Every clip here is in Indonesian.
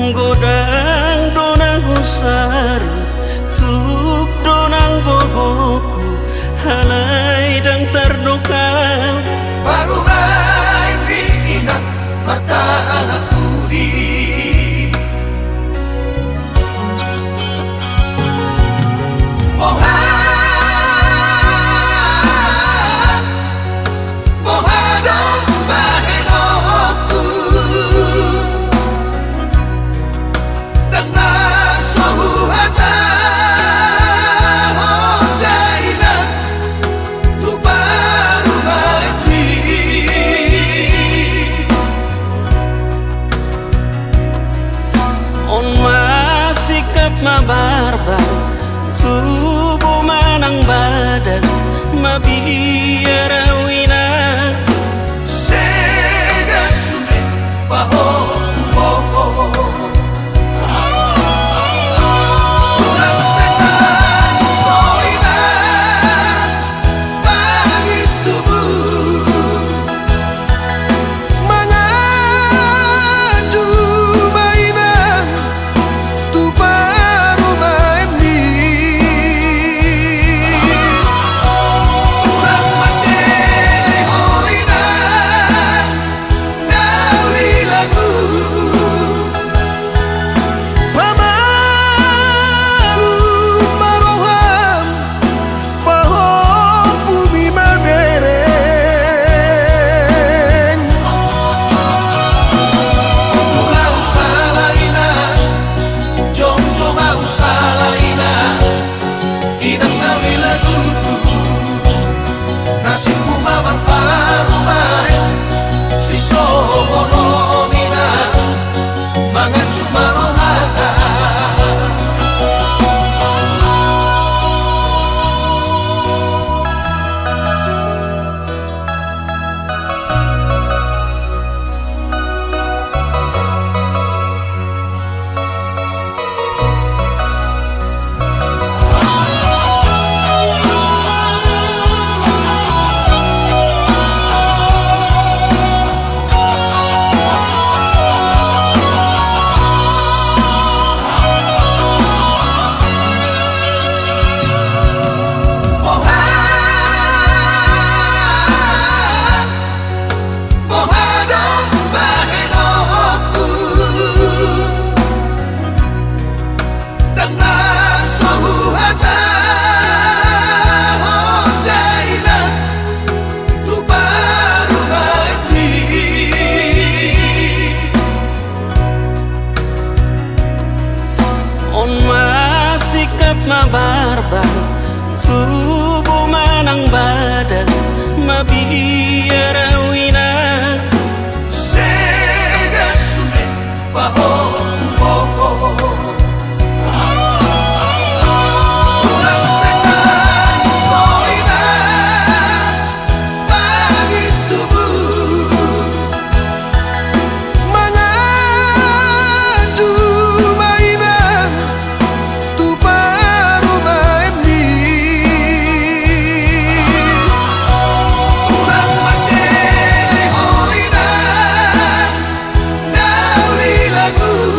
Godang donang usar tuk donang gogoku halai dang tardokau baru mai piinak mata angapudi mabarbar tubuh manang badan mabiara wina sega sume baho kuboho kurang setan soina bagi tubuh mengaju mainan tubuh mabarbar tubuh manang badan mabiara wina sega sume baho kuboho kurang setan soina bagi tubuh mengaju mainan lagu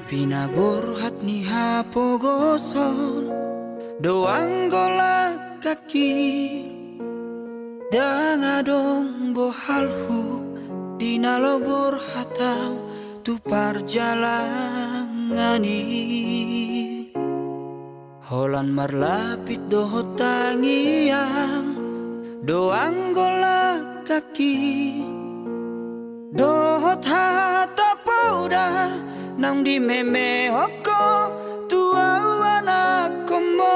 Pinaburhat ni hapogoson doang golak kaki dangadong bohalhu dinalobor hatau tu parjalangani holan marlapit doho tangiang doang golak kaki dohot hata pauda nang di meme hoko tua anak komon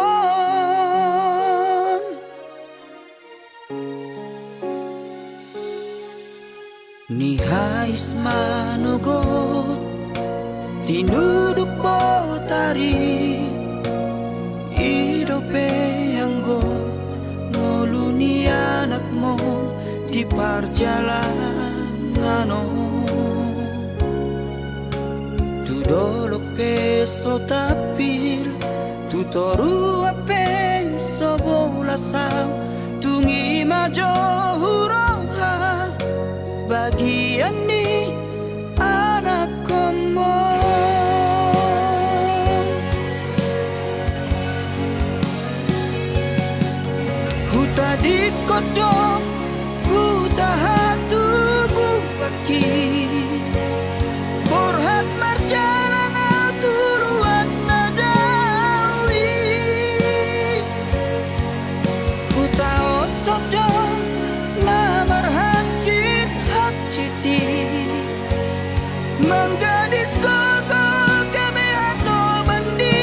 ni hais manogot tinuduk potari idope anggo ngoluni anakmu di perjalanan tu dolok peso tapil tu toru ape sobolasang tungi majo huroha bagian ni anak komo huta di kodok huta hatu bukaki borhat marjalan tuluan nadawi huta otodo namar hacit haciti menggadis koko kami atau bandi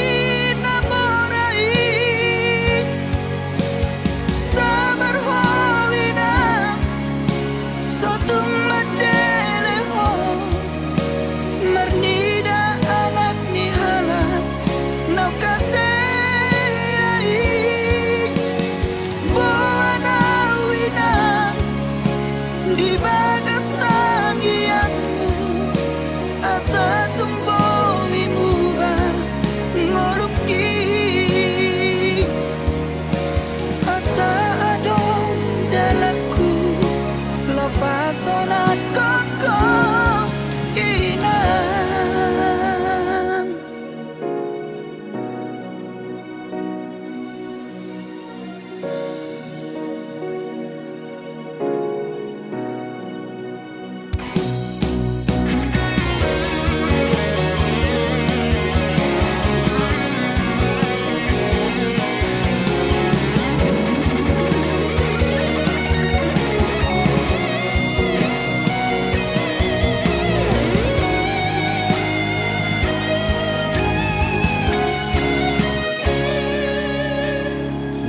namorai sabar hawina sotung madeleho mernida anak ni halak nau kasei buana wina di bagas tangianmu asa tumbohi muba ngoluki asa adong dalaku lepas sonat koko inang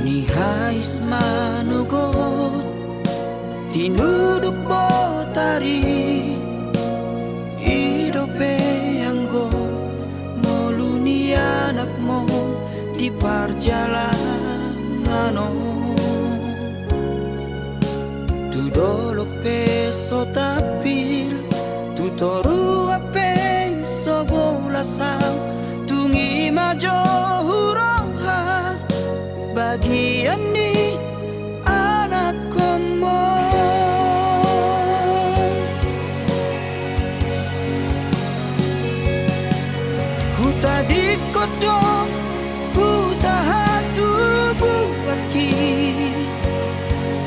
ni hais manogot tinuduk potari idope anggo ngoluni anakmu di perjalanan tu dolok peso tapil tu toru ape sobolasang tungi majo huroha bagian ni anak komo huta di kodok huta hatu bukaki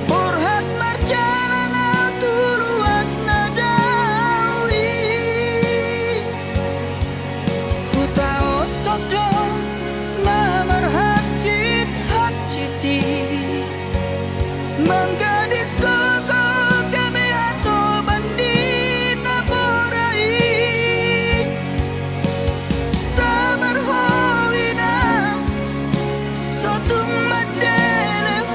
borhat marjalan tuluan nadawi huta otodo namar hacit haciti menggadis koko kami atau bandi namorai sabar hawina sotung madeleho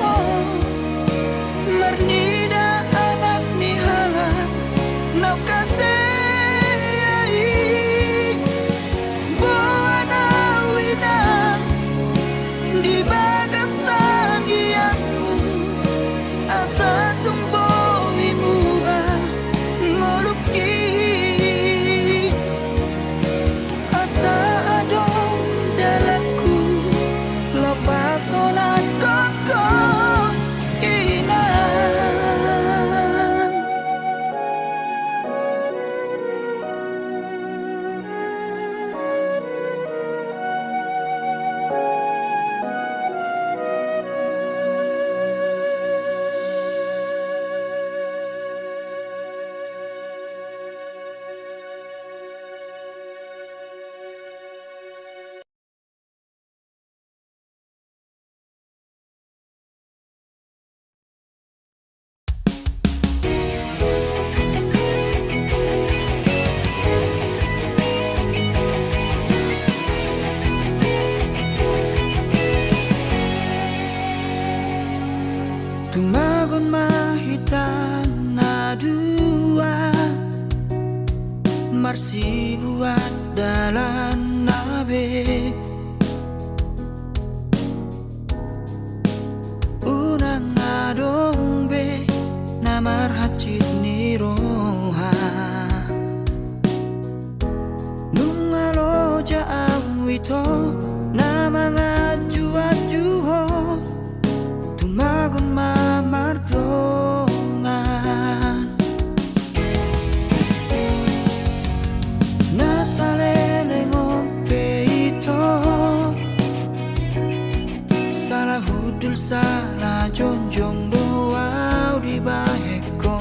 hudul sala jonjong doa di baheko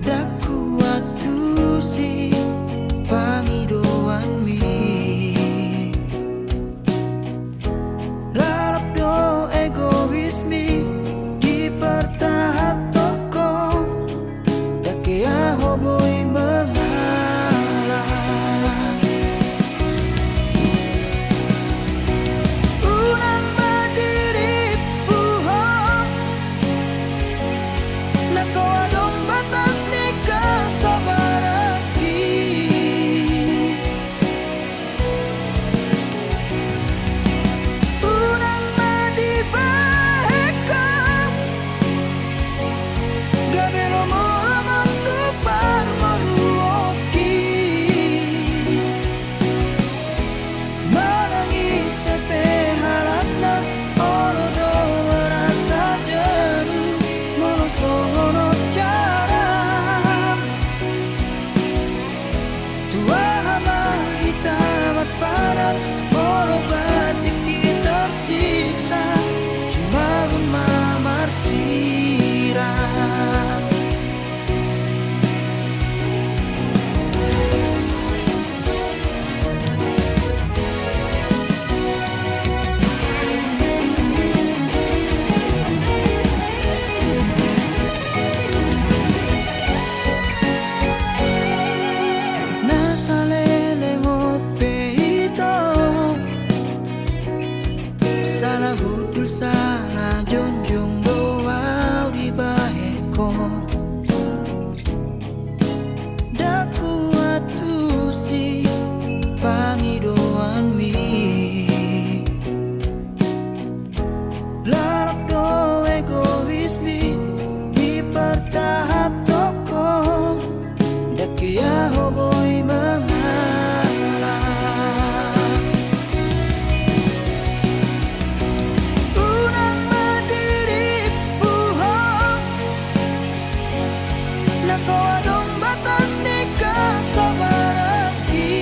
daku atu si pangidoan mi lalap do egois mi dipertahat toko dakea hoboi mengalah unang berdiri puhong naso adong batas nikah sabaraki unang madibahekam gabelo molamang tupar maluoki menangis sampai harapna olodo merasa jeru monosono cara tua hama hitamat padat olo batik tersiksa dibangun mamar siram nasalele ngope ito sana hudul sana jonjong doa di baheko daku atu si pangidoan mi lalap do egois mi dipertahap toko dakia hoboi mengalah unang mandiri puhong naso adong batas nikah sabaraki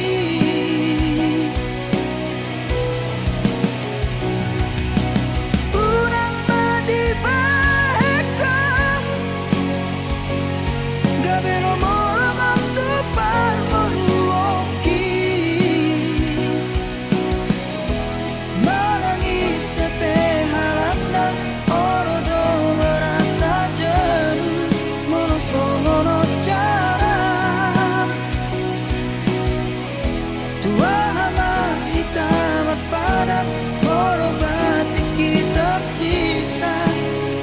unang madibahekam gabelo molamang tupar maluoki menangis sampai harapna olodo merasa jeru monosono cara tua hama hitamat padat olo batik tersiksa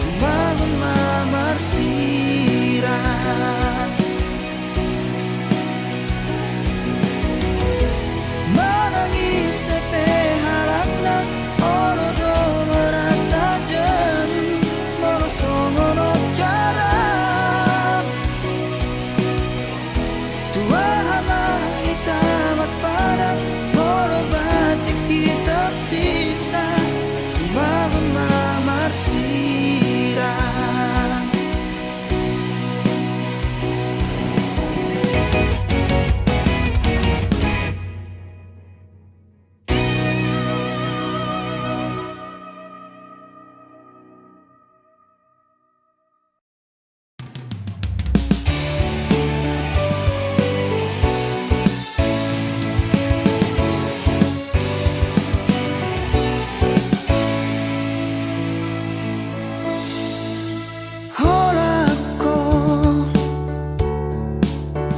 dibangun mamar siram menangis sampai harapna olodo merasa jeru monosono cara tua hama hitamat padat olo batik tersiksa dibangun mamar siram Holako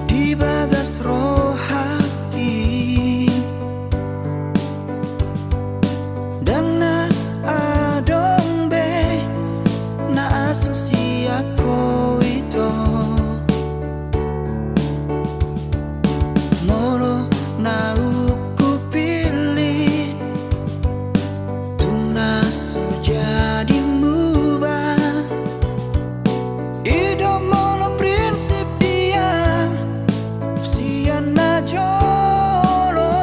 di bagas roh hati dan na adong be na asing si ako ito moro na uku pilih tunas jadi mubah ido mono prinsip dia siana jolo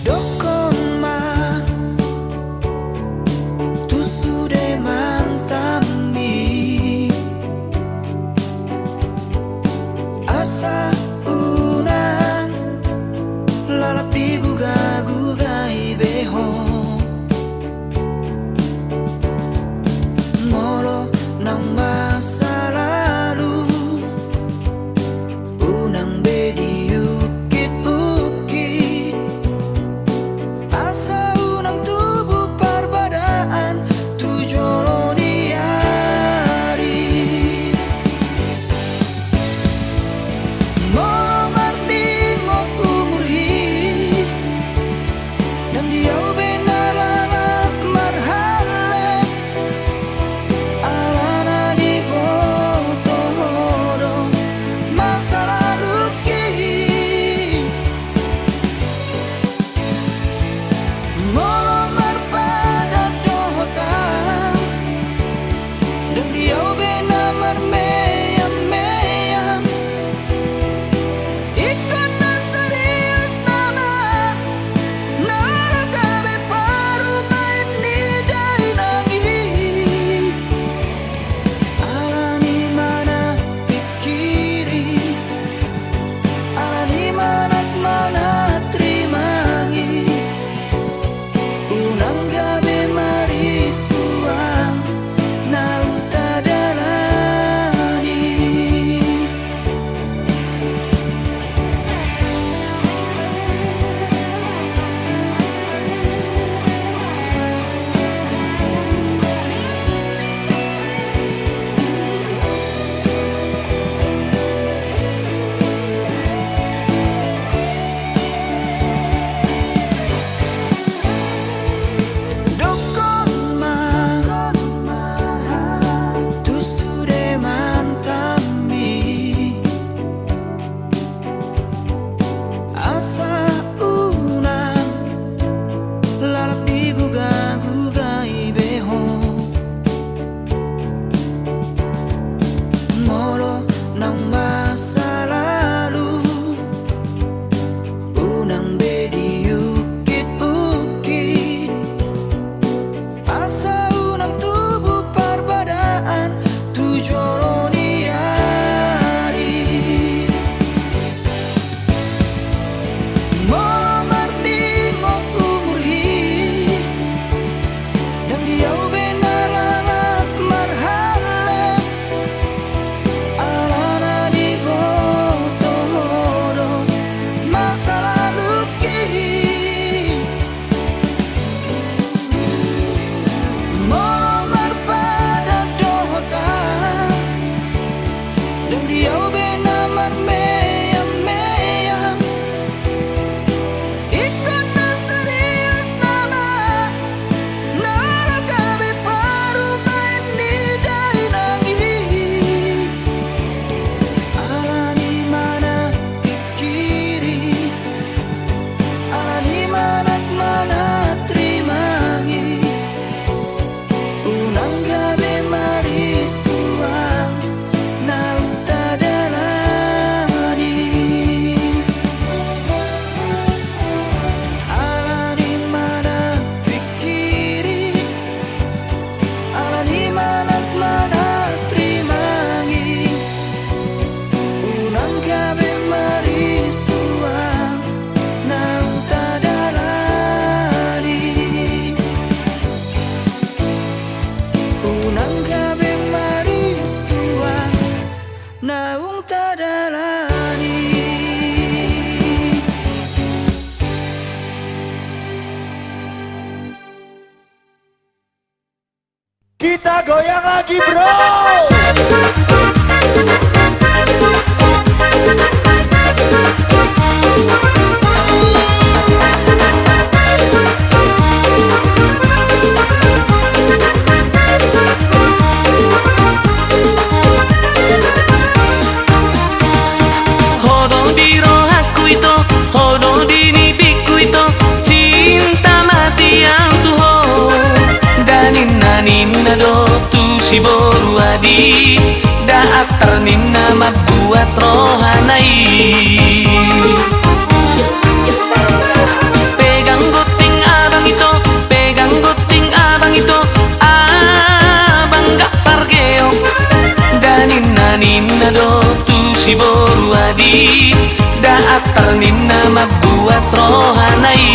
dokon ma tu sude mantami asa wadi daat terninna mabuat rohanai. Pegang gunting abang itu, pegang gunting abang itu, abang gak pargeo. Daninna ninna do tu si boru wadi daat terninna mabuat rohanai.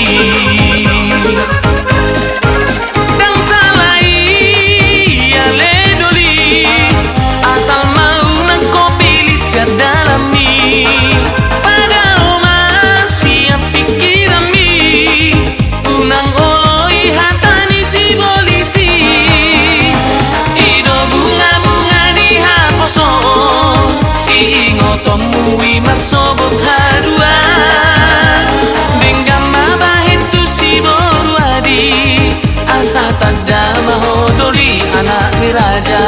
Sobot hadua Denggam mabahin tu si borwadi asa tada mahodoli anak ni raja.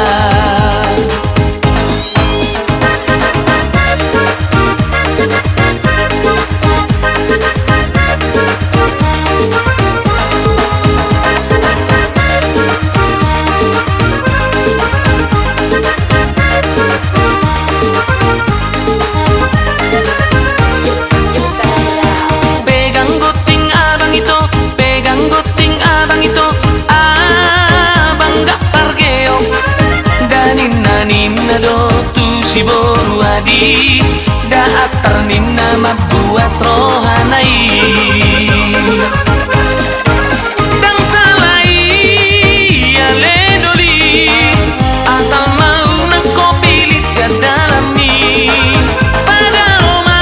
Si boru wadi daat terninna mabuat rohanai. Dang salai ale doli asal mau nang kopilit sia dalami. Pada oma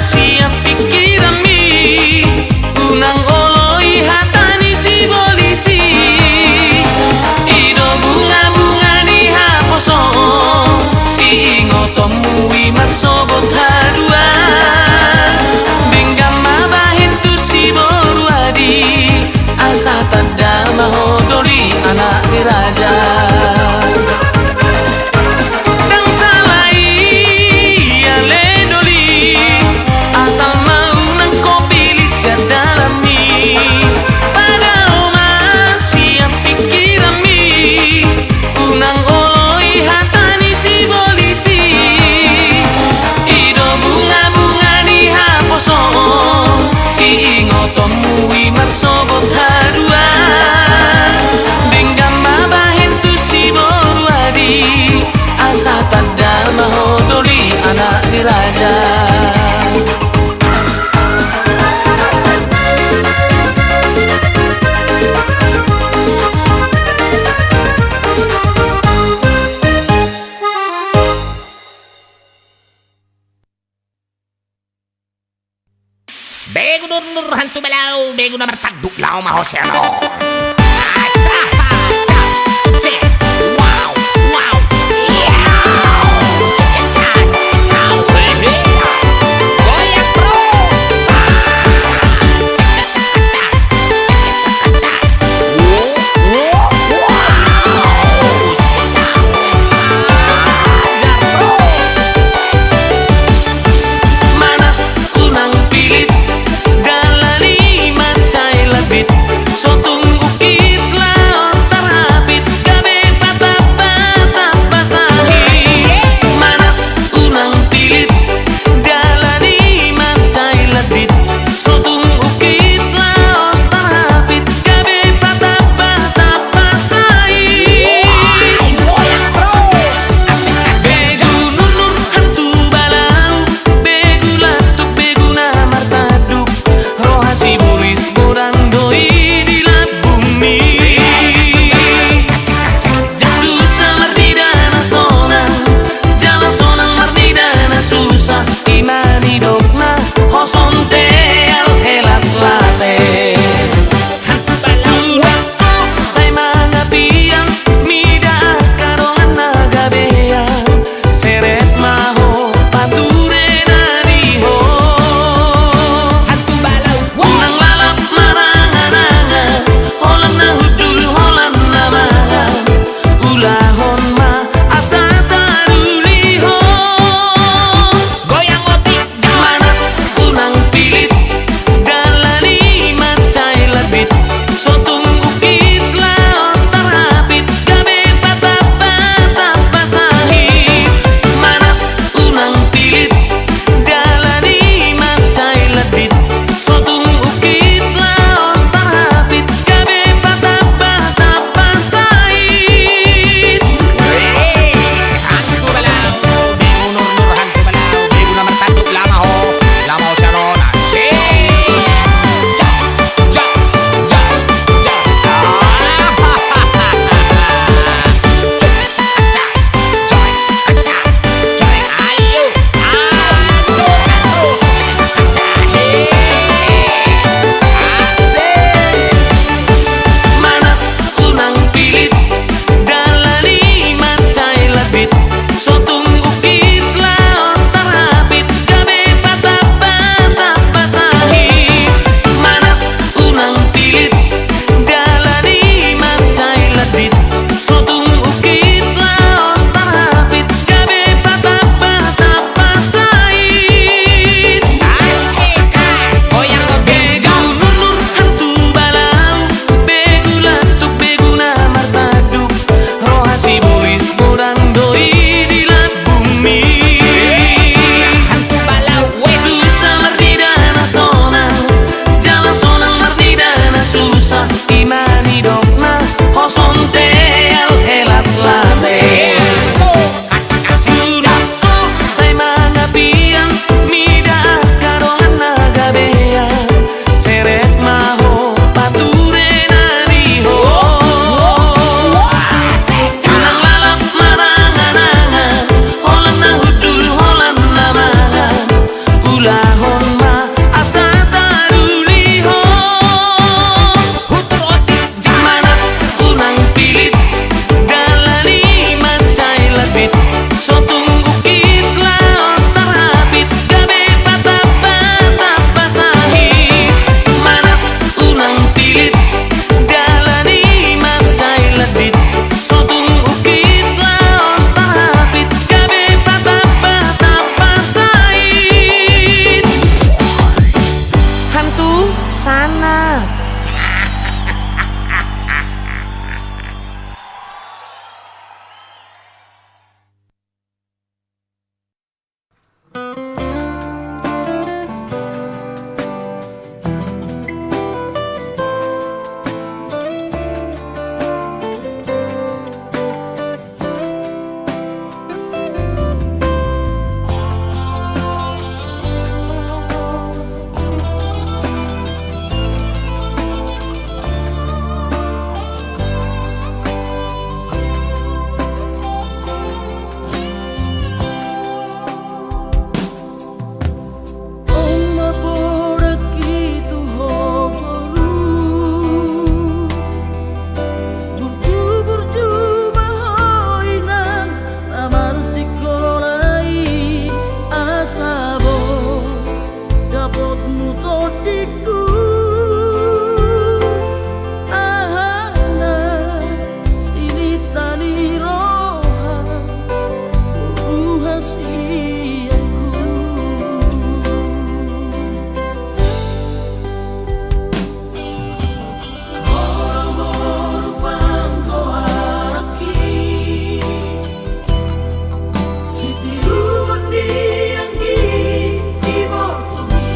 siap pikiran mi unang oloi hatani si polisi. Ido bunga-bunga di haposo tomui marsobot hadua Denggam mabahin tu si borwadi asa tada mahodoli anak ni raja. Dang salai ale doli asal mau nang kopilit sia dalami. Pada oma siap pikiran mi unang oloi hatani si polisi. Tomui marsobot hadua Denggam mabahin tu si borwadi asa tada mahodoli anak ni raja. Bego nur hantu balau, bego na martagduk lao mahoseno. Wow, wow, goyang terus. Mana unang pilit dalani macai labit sotung ukit laos tarapit gabe patap-patap basahi. Mana unang pilit dalani macai labit sotung ukit laos tarapit gabe patap-patap basahi. Goyang terus. Begu nunur hantu balau, begu latuk, begu na martaduk, rohasi buris borang doi di lap bumi. Susah mardidana sonang, jala sonang mardidana susah, imani dokna hosonte al helat late. Say mga biyan, mida karongan nagabeya, seret maho pature na diho. Hantu balau, Unang lalap maranga-ranga, holang na hudul, holang na manga, ulahon ma asa taruliho. goyang otik, Mana adikku ahana sini tani roha rahasiaku moro-moro bangko araki siti undi yang di botomi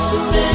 sudah